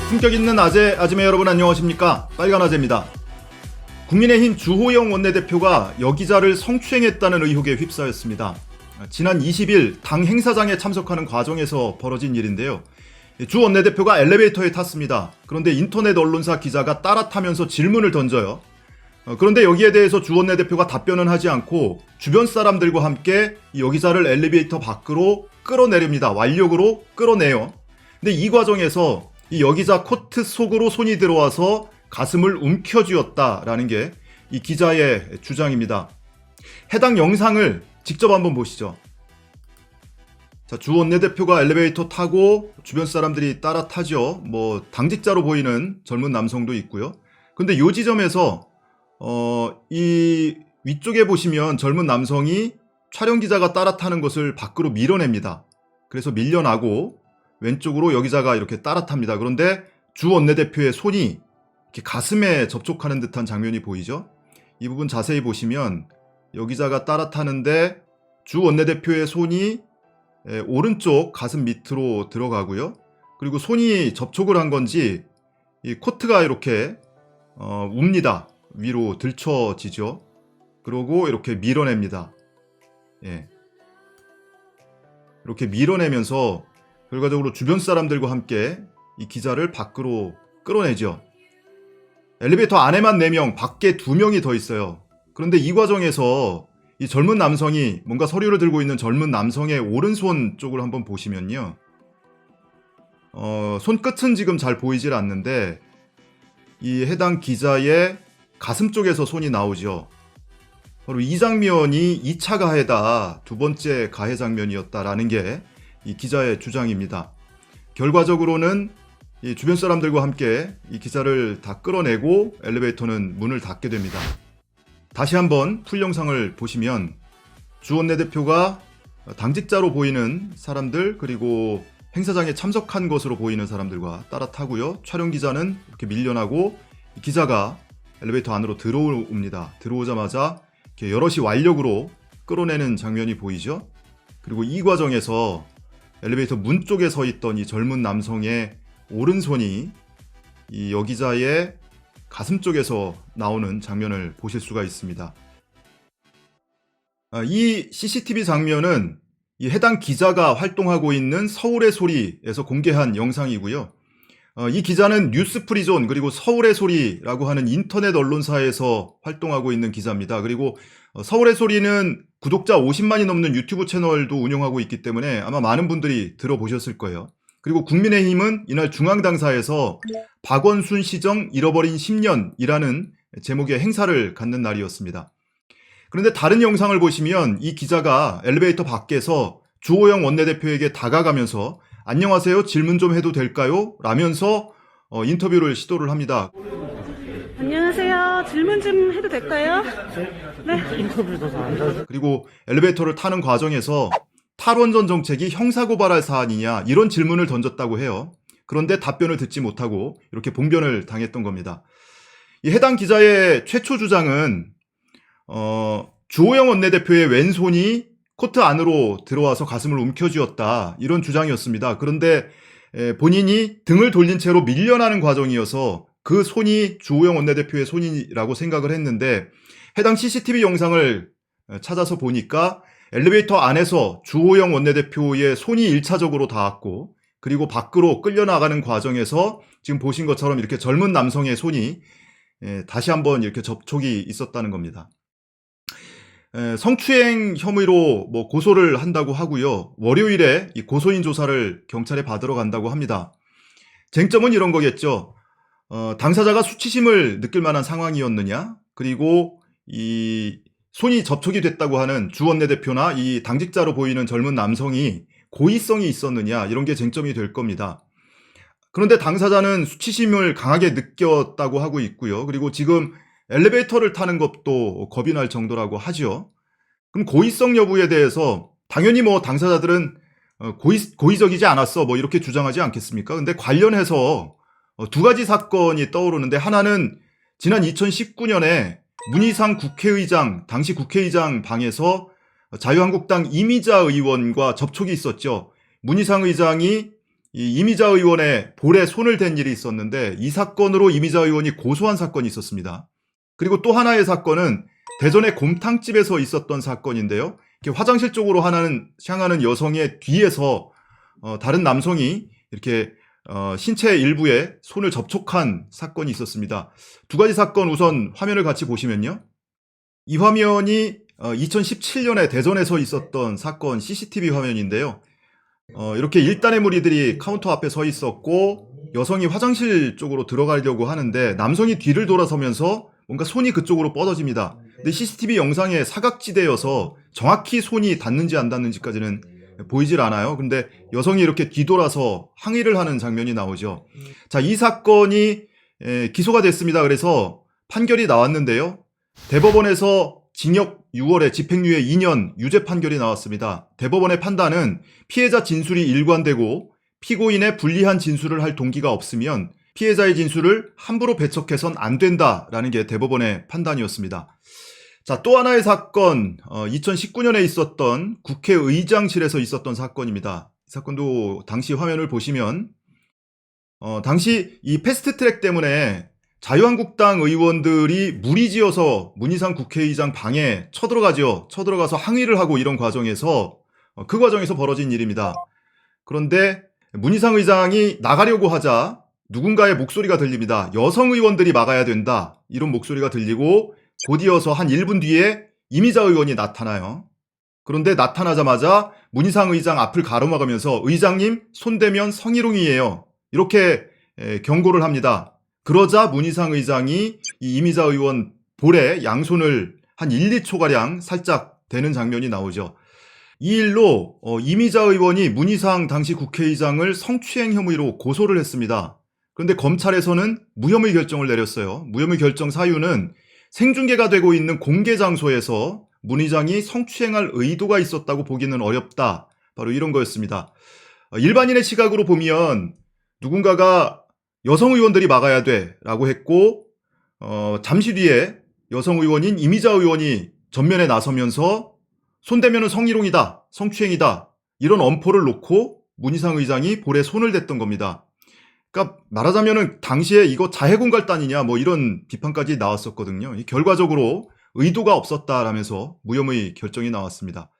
품격 있는 아재, 아지매 여러분 안녕하십니까? 빨간 아재입니다. 국민의힘 주호영 원내대표가 여기자를 성추행했다는 의혹에 휩싸였습니다. 지난 20일 당 행사장에 참석하는 과정에서 벌어진 일인데요. 주 원내대표가 엘리베이터에 탔습니다. 그런데 인터넷 언론사 기자가 따라 타면서 질문을 던져요. 그런데 여기에 대해서 주 원내대표가 답변은 하지 않고 주변 사람들과 함께 여기자를 엘리베이터 밖으로 끌어내립니다. 완력으로 끌어내요. 근데 이 과정에서 이 여기자 코트 속으로 손이 들어와서 가슴을 움켜쥐었다라는 게 이 기자의 주장입니다. 해당 영상을 직접 한번 보시죠. 자, 주 원내대표가 엘리베이터 타고 주변 사람들이 따라 타죠. 뭐 당직자로 보이는 젊은 남성도 있고요. 근데 이 지점에서 이 위쪽에 보시면 젊은 남성이 촬영 기자가 따라 타는 것을 밖으로 밀어냅니다. 그래서 밀려나고 왼쪽으로 여기자가 이렇게 따라 탑니다. 그런데 주 원내대표의 손이 이렇게 가슴에 접촉하는 듯한 장면이 보이죠. 이 부분 자세히 보시면 여기자가 따라 타는데 주 원내대표의 손이 오른쪽 가슴 밑으로 들어가고요. 그리고 손이 접촉을 한 건지 이 코트가 이렇게 웁니다. 위로 들쳐지죠. 그러고 이렇게 밀어냅니다. 예. 이렇게 밀어내면서 결과적으로 주변 사람들과 함께 이 기자를 밖으로 끌어내죠. 엘리베이터 안에만 4명, 밖에 2명이 더 있어요. 그런데 이 과정에서 이 젊은 남성이 뭔가 서류를 들고 있는 젊은 남성의 오른손 쪽을 한번 보시면요. 손끝은 지금 잘 보이질 않는데 이 해당 기자의 가슴 쪽에서 손이 나오죠. 바로 이 장면이 2차 가해다, 두 번째 가해 장면이었다라는 게 이 기자의 주장입니다. 결과적으로는 이 주변 사람들과 함께 이 기자를 다 끌어내고 엘리베이터는 문을 닫게 됩니다. 다시 한번 풀 영상을 보시면 주 원내대표가 당직자로 보이는 사람들 그리고 행사장에 참석한 것으로 보이는 사람들과 따라 타고요. 촬영 기자는 이렇게 밀려나고 이 기자가 엘리베이터 안으로 들어옵니다. 들어오자마자 이렇게 여럿이 완력으로 끌어내는 장면이 보이죠. 그리고 이 과정에서 엘리베이터 문 쪽에 서 있던 이 젊은 남성의 오른손이 이 여기자의 가슴 쪽에서 나오는 장면을 보실 수가 있습니다. 이 CCTV 장면은 이 해당 기자가 활동하고 있는 서울의 소리에서 공개한 영상이고요. 이 기자는 뉴스프리존 그리고 서울의 소리라고 하는 인터넷 언론사에서 활동하고 있는 기자입니다. 그리고 서울의 소리는 구독자 50만이 넘는 유튜브 채널도 운영하고 있기 때문에 아마 많은 분들이 들어보셨을 거예요. 그리고 국민의힘은 이날 중앙당사에서 박원순 시정 잃어버린 10년이라는 제목의 행사를 갖는 날이었습니다. 그런데 다른 영상을 보시면 이 기자가 엘리베이터 밖에서 주호영 원내대표에게 다가가면서 안녕하세요, 질문 좀 해도 될까요? 라면서 인터뷰를 시도를 합니다. 안녕하세요. 질문 좀 해도 될까요? 네. 인터뷰도 다 앉아서. 그리고 엘리베이터를 타는 과정에서 탈원전 정책이 형사고발할 사안이냐 이런 질문을 던졌다고 해요. 그런데 답변을 듣지 못하고 이렇게 봉변을 당했던 겁니다. 이 해당 기자의 최초 주장은 주호영 원내대표의 왼손이 코트 안으로 들어와서 가슴을 움켜쥐었다 이런 주장이었습니다. 그런데 본인이 등을 돌린 채로 밀려나는 과정이어서 그 손이 주호영 원내대표의 손이라고 생각을 했는데 해당 CCTV 영상을 찾아서 보니까 엘리베이터 안에서 주호영 원내대표의 손이 1차적으로 닿았고 그리고 밖으로 끌려나가는 과정에서 지금 보신 것처럼 이렇게 젊은 남성의 손이 다시 한번 이렇게 접촉이 있었다는 겁니다. 성추행 혐의로 뭐 고소를 한다고 하고요. 월요일에 이 고소인 조사를 경찰에 받으러 간다고 합니다. 쟁점은 이런 거겠죠. 당사자가 수치심을 느낄 만한 상황이었느냐? 그리고 이 손이 접촉이 됐다고 하는 주 원내대표나 이 당직자로 보이는 젊은 남성이 고의성이 있었느냐? 이런 게 쟁점이 될 겁니다. 그런데 당사자는 수치심을 강하게 느꼈다고 하고 있고요. 그리고 지금 엘리베이터를 타는 것도 겁이 날 정도라고 하죠. 그럼 고의성 여부에 대해서 당연히 뭐 당사자들은 고의적이지 않았어 뭐 이렇게 주장하지 않겠습니까? 근데 관련해서 두 가지 사건이 떠오르는데 하나는 지난 2019년에 문희상 국회의장, 당시 국회의장 방에서 자유한국당 이미자 의원과 접촉이 있었죠. 문희상 의장이 이 이미자 의원의 볼에 손을 댄 일이 있었는데 이 사건으로 이미자 의원이 고소한 사건이 있었습니다. 그리고 또 하나의 사건은 대전의 곰탕집에서 있었던 사건인데요. 이렇게 화장실 쪽으로 향하는 여성의 뒤에서 다른 남성이 이렇게 신체 일부에 손을 접촉한 사건이 있었습니다. 두 가지 사건 우선 화면을 같이 보시면요. 이 화면이 2017년에 대전에서 있었던 사건 CCTV 화면인데요. 이렇게 일단의 무리들이 카운터 앞에 서 있었고 여성이 화장실 쪽으로 들어가려고 하는데 남성이 뒤를 돌아서면서 뭔가 손이 그쪽으로 뻗어집니다. 근데 CCTV 영상에 사각지대여서 정확히 손이 닿는지 안 닿는지까지는 보이질 않아요. 근데 여성이 이렇게 뒤돌아서 항의를 하는 장면이 나오죠. 자, 이 사건이 기소가 됐습니다. 그래서 판결이 나왔는데요. 대법원에서 징역 6월에 집행유예 2년 유죄 판결이 나왔습니다. 대법원의 판단은 피해자 진술이 일관되고 피고인의 불리한 진술을 할 동기가 없으면 피해자의 진술을 함부로 배척해선 안 된다라는 게 대법원의 판단이었습니다. 자, 또 하나의 사건, 2019년에 있었던 국회의장실에서 있었던 사건입니다. 이 사건도 당시 화면을 보시면 당시 이 패스트트랙 때문에 자유한국당 의원들이 무리지어서 문희상 국회의장 방에 쳐들어가서 항의를 하고 이런 과정에서 그 과정에서 벌어진 일입니다. 그런데 문희상 의장이 나가려고 하자 누군가의 목소리가 들립니다. 여성 의원들이 막아야 된다. 이런 목소리가 들리고 곧이어서 한 1분 뒤에 이미자 의원이 나타나요. 그런데 나타나자마자 문희상 의장 앞을 가로막으면서 의장님 손대면 성희롱이에요. 이렇게 경고를 합니다. 그러자 문희상 의장이 이 이미자 의원 볼에 양손을 한 1, 2초가량 살짝 대는 장면이 나오죠. 이 일로 이미자 의원이 문희상 당시 국회의장을 성추행 혐의로 고소를 했습니다. 그런데 검찰에서는 무혐의 결정을 내렸어요. 무혐의 결정 사유는 생중계가 되고 있는 공개 장소에서 문 의장이 성추행할 의도가 있었다고 보기는 어렵다. 바로 이런 거였습니다. 일반인의 시각으로 보면 누군가가 여성 의원들이 막아야 돼 라고 했고 잠시 뒤에 여성 의원인 이미자 의원이 전면에 나서면서 손대면은 성희롱이다, 성추행이다 이런 엄포를 놓고 문희상 의장이 볼에 손을 댔던 겁니다. 그러니까 말하자면은 당시에 이거 자해공갈단이냐 뭐 이런 비판까지 나왔었거든요. 결과적으로 의도가 없었다라면서 무혐의 결정이 나왔습니다.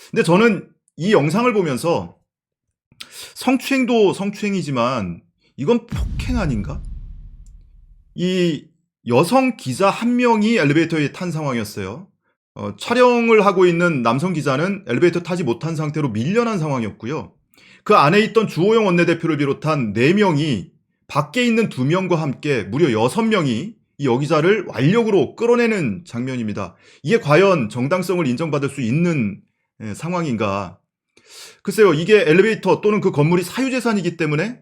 근데 저는 이 영상을 보면서 성추행도 성추행이지만 이건 폭행 아닌가? 이 여성 기자 한 명이 엘리베이터에 탄 상황이었어요. 촬영을 하고 있는 남성 기자는 엘리베이터 타지 못한 상태로 밀려난 상황이었고요. 그 안에 있던 주호영 원내대표를 비롯한 4명이 밖에 있는 2명과 함께 무려 6명이 이 여기자를 완력으로 끌어내는 장면입니다. 이게 과연 정당성을 인정받을 수 있는 상황인가? 글쎄요, 이게 엘리베이터 또는 그 건물이 사유재산이기 때문에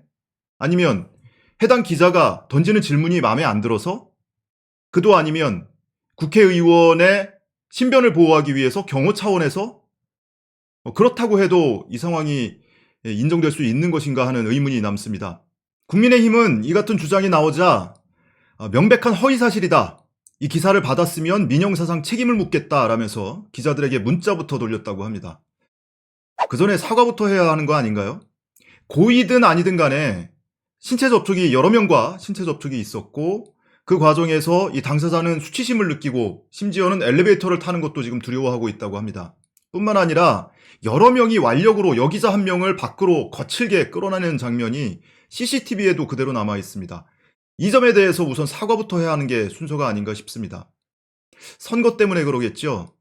아니면 해당 기자가 던지는 질문이 마음에 안 들어서 그도 아니면 국회의원의 신변을 보호하기 위해서 경호 차원에서 그렇다고 해도 이 상황이 인정될 수 있는 것인가 하는 의문이 남습니다. 국민의힘은 이 같은 주장이 나오자 명백한 허위사실이다. 이 기사를 받았으면 민영사상 책임을 묻겠다라면서 기자들에게 문자부터 돌렸다고 합니다. 그 전에 사과부터 해야 하는 거 아닌가요? 고의든 아니든 간에 신체 접촉이 여러 명과 신체 접촉이 있었고 그 과정에서 이 당사자는 수치심을 느끼고 심지어는 엘리베이터를 타는 것도 지금 두려워하고 있다고 합니다. 뿐만 아니라 여러 명이 완력으로 여기자 한 명을 밖으로 거칠게 끌어내는 장면이 CCTV에도 그대로 남아 있습니다. 이 점에 대해서 우선 사과부터 해야 하는 게 순서가 아닌가 싶습니다. 선거 때문에 그러겠죠.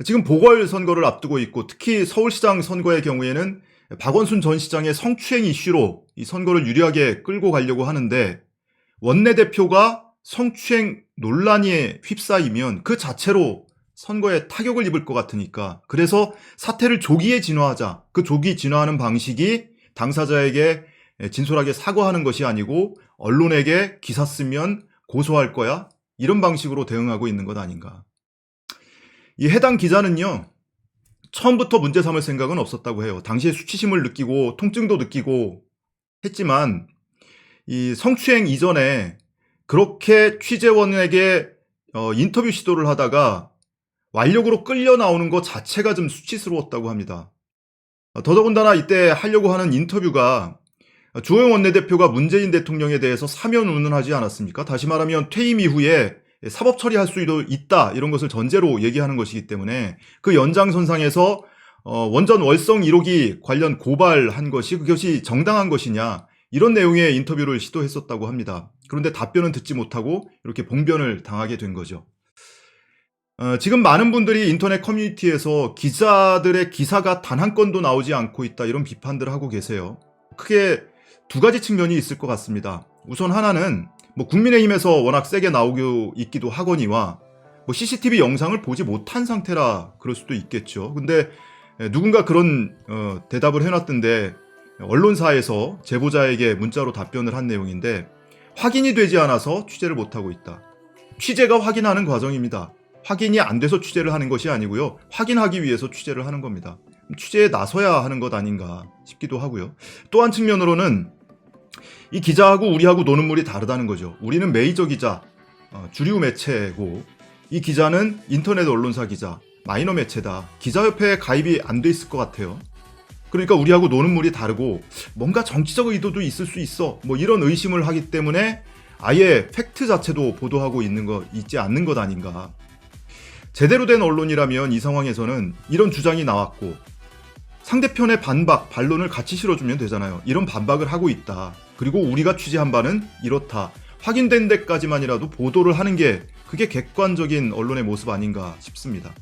지금 보궐선거를 앞두고 있고 특히 서울시장 선거의 경우에는 박원순 전 시장의 성추행 이슈로 이 선거를 유리하게 끌고 가려고 하는데 원내대표가 성추행 논란에 휩싸이면 그 자체로 선거에 타격을 입을 것 같으니까 그래서 사태를 조기에 진화하자. 그 조기 진화하는 방식이 당사자에게 진솔하게 사과하는 것이 아니고 언론에게 기사 쓰면 고소할 거야. 이런 방식으로 대응하고 있는 것 아닌가. 이 해당 기자는요. 처음부터 문제 삼을 생각은 없었다고 해요. 당시에 수치심을 느끼고 통증도 느끼고 했지만 이 성추행 이전에 그렇게 취재원에게 인터뷰 시도를 하다가 완력으로 끌려 나오는 것 자체가 좀 수치스러웠다고 합니다. 더더군다나 이때 하려고 하는 인터뷰가 주호영 원내대표가 문재인 대통령에 대해서 사면운운하지 않았습니까? 다시 말하면 퇴임 이후에 사법 처리할 수도 있다 이런 것을 전제로 얘기하는 것이기 때문에 그 연장선상에서 원전 월성 1호기 관련 고발한 것이 그것이 정당한 것이냐 이런 내용의 인터뷰를 시도했었다고 합니다. 그런데 답변은 듣지 못하고 이렇게 봉변을 당하게 된 거죠. 지금 많은 분들이 인터넷 커뮤니티에서 기자들의 기사가 단 한 건도 나오지 않고 있다 이런 비판들을 하고 계세요. 크게 두 가지 측면이 있을 것 같습니다. 우선 하나는 국민의힘에서 워낙 세게 나오고 있기도 하거니와 CCTV 영상을 보지 못한 상태라 그럴 수도 있겠죠. 근데 누군가 그런 대답을 해놨던데 언론사에서 제보자에게 문자로 답변을 한 내용인데 확인이 되지 않아서 취재를 못하고 있다. 취재가 확인하는 과정입니다. 확인이 안 돼서 취재를 하는 것이 아니고요. 확인하기 위해서 취재를 하는 겁니다. 취재에 나서야 하는 것 아닌가 싶기도 하고요. 또 한 측면으로는 이 기자하고 우리하고 노는 물이 다르다는 거죠. 우리는 메이저 기자, 주류 매체고 이 기자는 인터넷 언론사 기자, 마이너 매체다. 기자협회에 가입이 안 돼 있을 것 같아요. 그러니까 우리하고 노는 물이 다르고 뭔가 정치적 의도도 있을 수 있어. 이런 의심을 하기 때문에 아예 팩트 자체도 보도하고 있지 않는 것 아닌가. 제대로 된 언론이라면 이 상황에서는 이런 주장이 나왔고 상대편의 반론을 같이 실어주면 되잖아요. 이런 반박을 하고 있다. 그리고 우리가 취재한 바는 이렇다. 확인된 데까지만이라도 보도를 하는 게 그게 객관적인 언론의 모습 아닌가 싶습니다.